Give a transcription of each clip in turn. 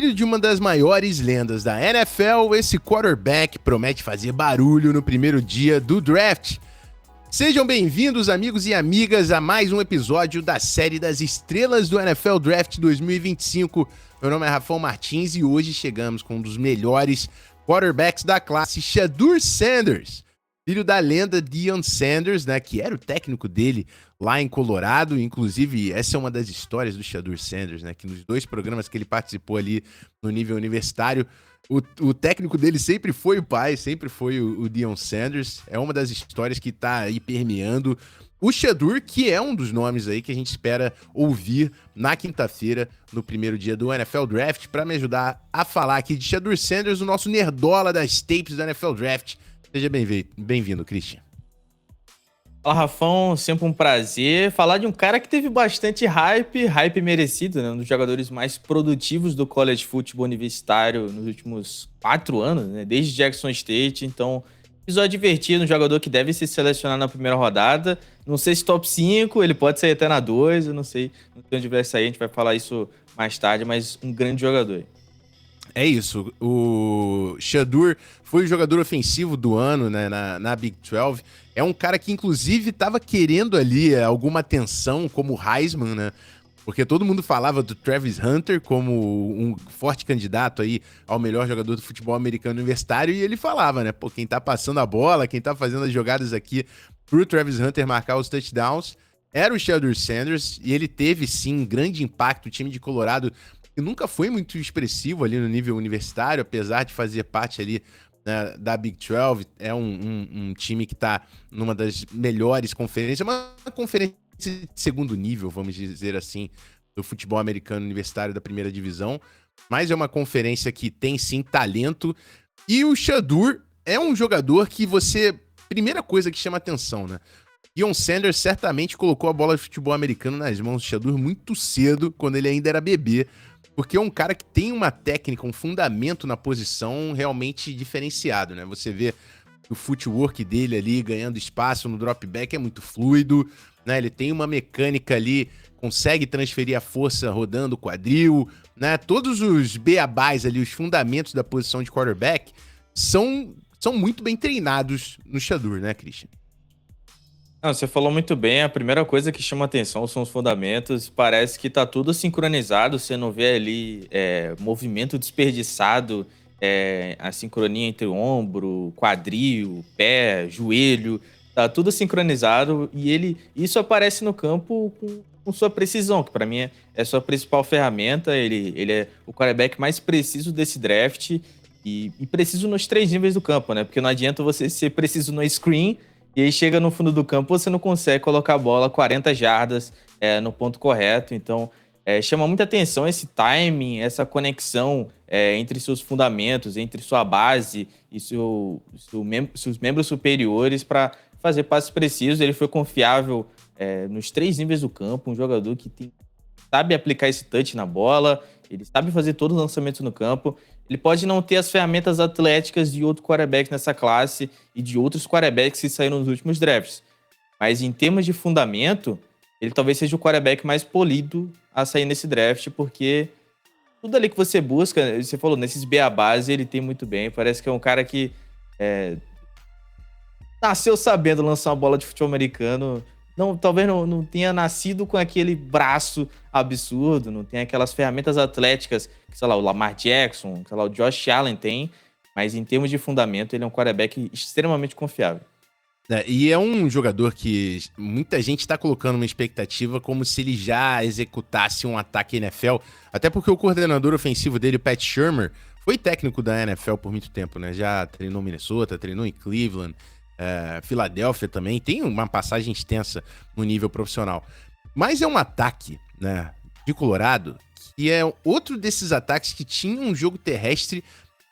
Filho de uma das maiores lendas da NFL, esse quarterback promete fazer barulho no primeiro dia do draft. Sejam bem-vindos, amigos e amigas, a mais um episódio da série das estrelas do NFL Draft 2025. Meu nome é Rafael Martins e hoje chegamos com um dos melhores quarterbacks da classe, Shedeur Sanders, filho da lenda Deion Sanders, né, que era o técnico dele lá em Colorado. Inclusive, essa é uma das histórias do Shedeur Sanders, né, que nos dois programas que ele participou ali no nível universitário, o técnico dele sempre foi o pai, sempre foi o Deion Sanders. É uma das histórias que tá aí permeando o Shedeur, que é um dos nomes aí que a gente espera ouvir na quinta-feira, no primeiro dia do NFL Draft. Para me ajudar a falar aqui de Shedeur Sanders, o nosso nerdola das tapes do NFL Draft. Seja bem-vindo, Christian. Fala, Rafão, sempre um prazer falar de um cara que teve bastante hype merecido, né? Um dos jogadores mais produtivos do college football universitário nos últimos 4 anos, né? Desde Jackson State. Então, episódio divertido, um jogador que deve ser selecionado na primeira rodada. Não sei se top 5, ele pode sair até na 2, eu não sei onde vai sair, a gente vai falar isso mais tarde, mas um grande jogador. É isso, o Shedeur foi o jogador ofensivo do ano, né, na Big 12. É um cara que, inclusive, estava querendo ali alguma atenção como Heisman, né? Porque todo mundo falava do Travis Hunter como um forte candidato aí ao melhor jogador do futebol americano universitário, e ele falava, né? Pô, quem tá passando a bola, quem tá fazendo as jogadas aqui pro Travis Hunter marcar os touchdowns era o Shedeur Sanders, e ele teve, sim, grande impacto. O time de Colorado que nunca foi muito expressivo ali no nível universitário, apesar de fazer parte ali, né, da Big 12. É um time que tá numa das melhores conferências, uma conferência de segundo nível, vamos dizer assim, do futebol americano universitário da primeira divisão, mas é uma conferência que tem, sim, talento. E o Shedeur é um jogador que primeira coisa que chama atenção, né? Deion Sanders certamente colocou a bola de futebol americano nas mãos do Shedeur muito cedo, quando ele ainda era bebê, porque é um cara que tem uma técnica, um fundamento na posição realmente diferenciado, né? Você vê o footwork dele ali ganhando espaço no drop back é muito fluido, né? Ele tem uma mecânica ali, consegue transferir a força rodando o quadril, né? Todos os beabás ali, os fundamentos da posição de quarterback são muito bem treinados no Shedeur, né, Christian? Não, você falou muito bem. A primeira coisa que chama atenção são os fundamentos. Parece que tá tudo sincronizado. Você não vê ali movimento desperdiçado, a sincronia entre o ombro, quadril, pé, joelho. Tá tudo sincronizado e isso aparece no campo com sua precisão, que para mim é sua principal ferramenta. Ele é o quarterback mais preciso desse draft e preciso nos 3 níveis do campo, né? Porque não adianta você ser preciso no screen e aí chega no fundo do campo, você não consegue colocar a bola 40 jardas no ponto correto. Então, chama muita atenção esse timing, essa conexão entre seus fundamentos, entre sua base e seus membros superiores para fazer passes precisos. Ele foi confiável nos 3 níveis do campo, um jogador que sabe aplicar esse touch na bola, ele sabe fazer todos os lançamentos no campo. Ele pode não ter as ferramentas atléticas de outro quarterback nessa classe e de outros quarterbacks que saíram nos últimos drafts. Mas em termos de fundamento, ele talvez seja o quarterback mais polido a sair nesse draft, porque tudo ali que você busca, você falou, nesses beabás, ele tem muito bem. Parece que é um cara que nasceu sabendo lançar uma bola de futebol americano. Talvez não tenha nascido com aquele braço absurdo, não tem aquelas ferramentas atléticas que, sei lá, o Lamar Jackson, sei lá, o Josh Allen tem, mas em termos de fundamento, ele é um quarterback extremamente confiável. E é um jogador que muita gente está colocando uma expectativa como se ele já executasse um ataque NFL, até porque o coordenador ofensivo dele, o Pat Shurmur, foi técnico da NFL por muito tempo, né? Já treinou Minnesota, treinou em Cleveland, Filadélfia também, tem uma passagem extensa no nível profissional. Mas é um ataque, né, de Colorado, que é outro desses ataques que tinha um jogo terrestre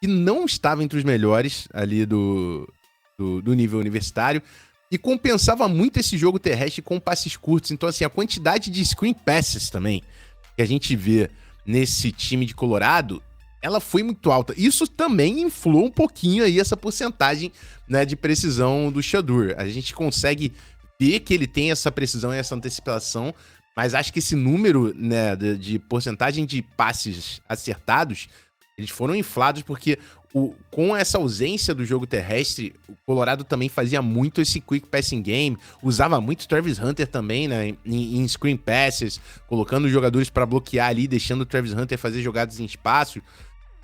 que não estava entre os melhores ali do nível universitário e compensava muito esse jogo terrestre com passes curtos. Então, assim, a quantidade de screen passes também que a gente vê nesse time de Colorado, ela foi muito alta. Isso também inflou um pouquinho aí essa porcentagem, né, de precisão do Shedeur. A gente consegue ver que ele tem essa precisão e essa antecipação, mas acho que esse número, né, de porcentagem de passes acertados Eles foram inflados porque com essa ausência do jogo terrestre, o Colorado também fazia muito esse quick passing game, usava muito o Travis Hunter também, né, em screen passes, colocando os jogadores para bloquear ali, deixando o Travis Hunter fazer jogadas em espaço.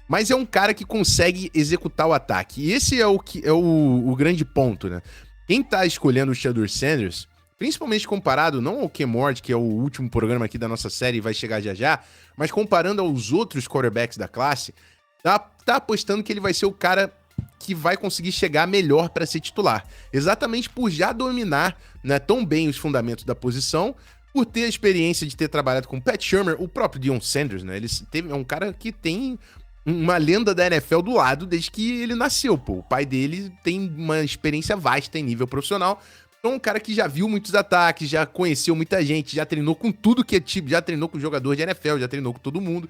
Mas é um cara que consegue executar o ataque. E esse é o grande ponto, né? Quem tá escolhendo o Shedeur Sanders, principalmente comparado, não ao Cam Ward, que é o último programa aqui da nossa série e vai chegar já já, mas comparando aos outros quarterbacks da classe, tá apostando que ele vai ser o cara que vai conseguir chegar melhor para ser titular. Exatamente por já dominar, né, tão bem os fundamentos da posição, por ter a experiência de ter trabalhado com o Pat Shurmur, o próprio Deion Sanders, né? É um cara que tem uma lenda da NFL do lado desde que ele nasceu, pô. O pai dele tem uma experiência vasta em nível profissional. Então, um cara que já viu muitos ataques, já conheceu muita gente, já treinou com tudo que é tipo, já treinou com jogador de NFL, já treinou com todo mundo.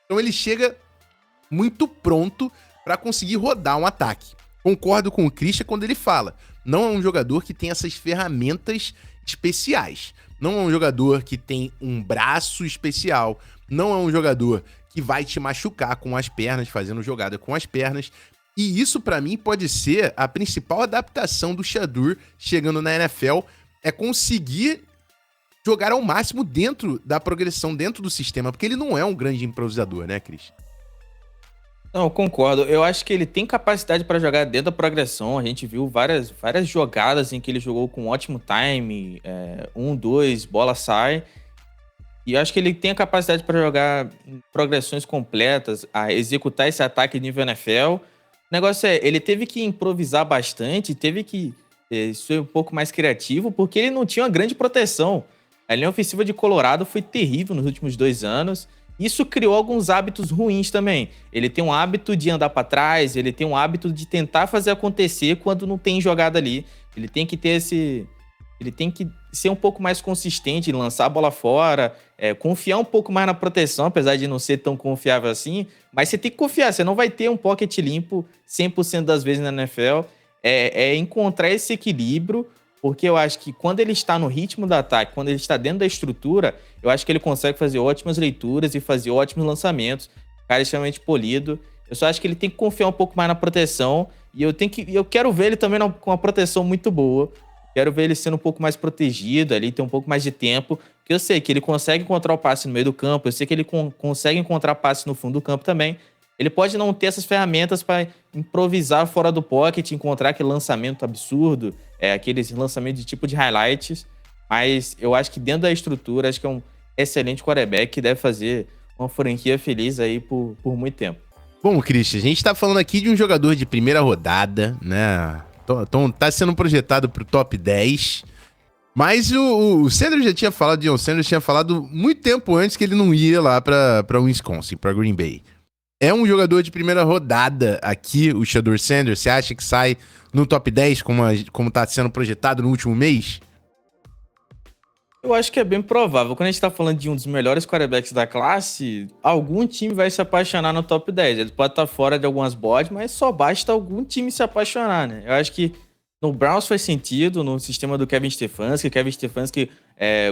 Então, ele chega muito pronto para conseguir rodar um ataque. Concordo com o Christian quando ele fala, não é um jogador que tem essas ferramentas especiais. Não é um jogador que tem um braço especial. Não é um jogador que vai te machucar com as pernas, fazendo jogada com as pernas. E isso, pra mim, pode ser a principal adaptação do Shedeur chegando na NFL, é conseguir jogar ao máximo dentro da progressão, dentro do sistema, porque ele não é um grande improvisador, né, Cris? Não, eu concordo. Eu acho que ele tem capacidade para jogar dentro da progressão. A gente viu várias jogadas em que ele jogou com ótimo time, 1-2, bola sai. E eu acho que ele tem a capacidade para jogar em progressões completas, a executar esse ataque nível NFL. O negócio é, ele teve que improvisar bastante, teve que ser um pouco mais criativo, porque ele não tinha uma grande proteção. A linha ofensiva de Colorado foi terrível nos últimos 2 anos. Isso criou alguns hábitos ruins também. Ele tem um hábito de andar para trás, ele tem um hábito de tentar fazer acontecer quando não tem jogada ali. Ele tem que ter ele tem que ser um pouco mais consistente, lançar a bola fora, confiar um pouco mais na proteção, apesar de não ser tão confiável assim. Mas você tem que confiar, você não vai ter um pocket limpo 100% das vezes na NFL. É encontrar esse equilíbrio, porque eu acho que quando ele está no ritmo do ataque, quando ele está dentro da estrutura, eu acho que ele consegue fazer ótimas leituras e fazer ótimos lançamentos. O cara é extremamente polido. Eu só acho que ele tem que confiar um pouco mais na proteção. E eu quero ver ele também com uma proteção muito boa. Quero ver ele sendo um pouco mais protegido ali, ter um pouco mais de tempo. Porque eu sei que ele consegue encontrar o passe no meio do campo, eu sei que ele consegue encontrar passe no fundo do campo também. Ele pode não ter essas ferramentas para improvisar fora do pocket, encontrar aquele lançamento absurdo, aquele lançamento de tipo de highlights. Mas eu acho que dentro da estrutura, acho que é um excelente quarterback que deve fazer uma franquia feliz aí por muito tempo. Bom, Christian, a gente tá falando aqui de um jogador de primeira rodada, né? Então tá sendo projetado pro top 10. Mas o Sanders já tinha falado, Deion Sanders tinha falado muito tempo antes que ele não ia lá pra Wisconsin, pra Green Bay. É um jogador de primeira rodada aqui, o Shedeur Sanders. Você acha que sai no top 10, como tá sendo projetado no último mês? Eu acho que é bem provável. Quando a gente tá falando de um dos melhores quarterbacks da classe, algum time vai se apaixonar no top 10. Ele pode estar fora de algumas boards, mas só basta algum time se apaixonar, né? Eu acho que no Browns faz sentido, no sistema do Kevin Stefanski. Kevin Stefanski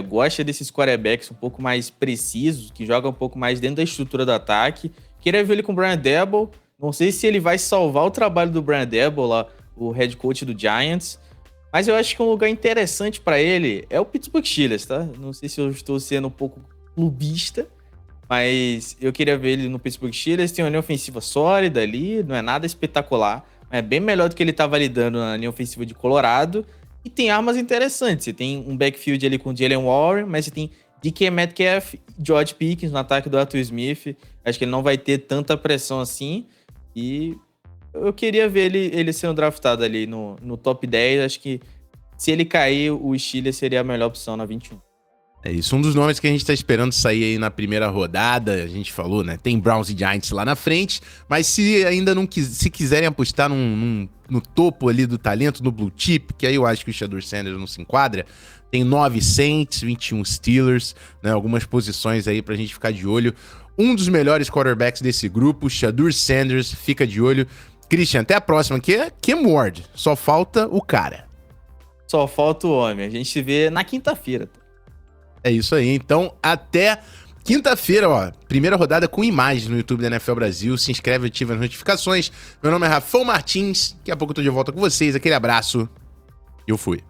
gosta desses quarterbacks um pouco mais precisos, que jogam um pouco mais dentro da estrutura do ataque. Queria ver ele com o Brian Daboll. Não sei se ele vai salvar o trabalho do Brian Daboll, lá, o head coach do Giants. Mas eu acho que um lugar interessante para ele é o Pittsburgh Steelers, tá? Não sei se eu estou sendo um pouco clubista, mas eu queria ver ele no Pittsburgh Steelers. Tem uma linha ofensiva sólida ali, não é nada espetacular, mas é bem melhor do que ele estava lidando na linha ofensiva de Colorado. E tem armas interessantes. Você tem um backfield ali com Jalen Warren, mas você tem DK Metcalf e George Pickens no ataque do Arthur Smith. Acho que ele não vai ter tanta pressão assim. E eu queria ver ele sendo draftado ali no top 10. Acho que se ele cair, o Steelers seria a melhor opção na 21. É isso, um dos nomes que a gente tá esperando sair aí na primeira rodada, a gente falou, né? Tem Browns e Giants lá na frente, mas se ainda não se quiserem apostar no topo ali do talento, no blue chip, que aí eu acho que o Shedeur Sanders não se enquadra, tem 9 Saints, 21 Steelers, né? Algumas posições aí pra gente ficar de olho. Um dos melhores quarterbacks desse grupo, Shedeur Sanders, fica de olho. Christian, até a próxima, que é Cam Ward. Só falta o cara. Só falta o homem. A gente se vê na quinta-feira. É isso aí. Então, até Quinta-feira, ó, primeira rodada com imagem no YouTube da NFL Brasil. Se inscreve, ativa as notificações. Meu nome é Rafael Martins. Daqui a pouco eu tô de volta com vocês. Aquele abraço. Eu fui.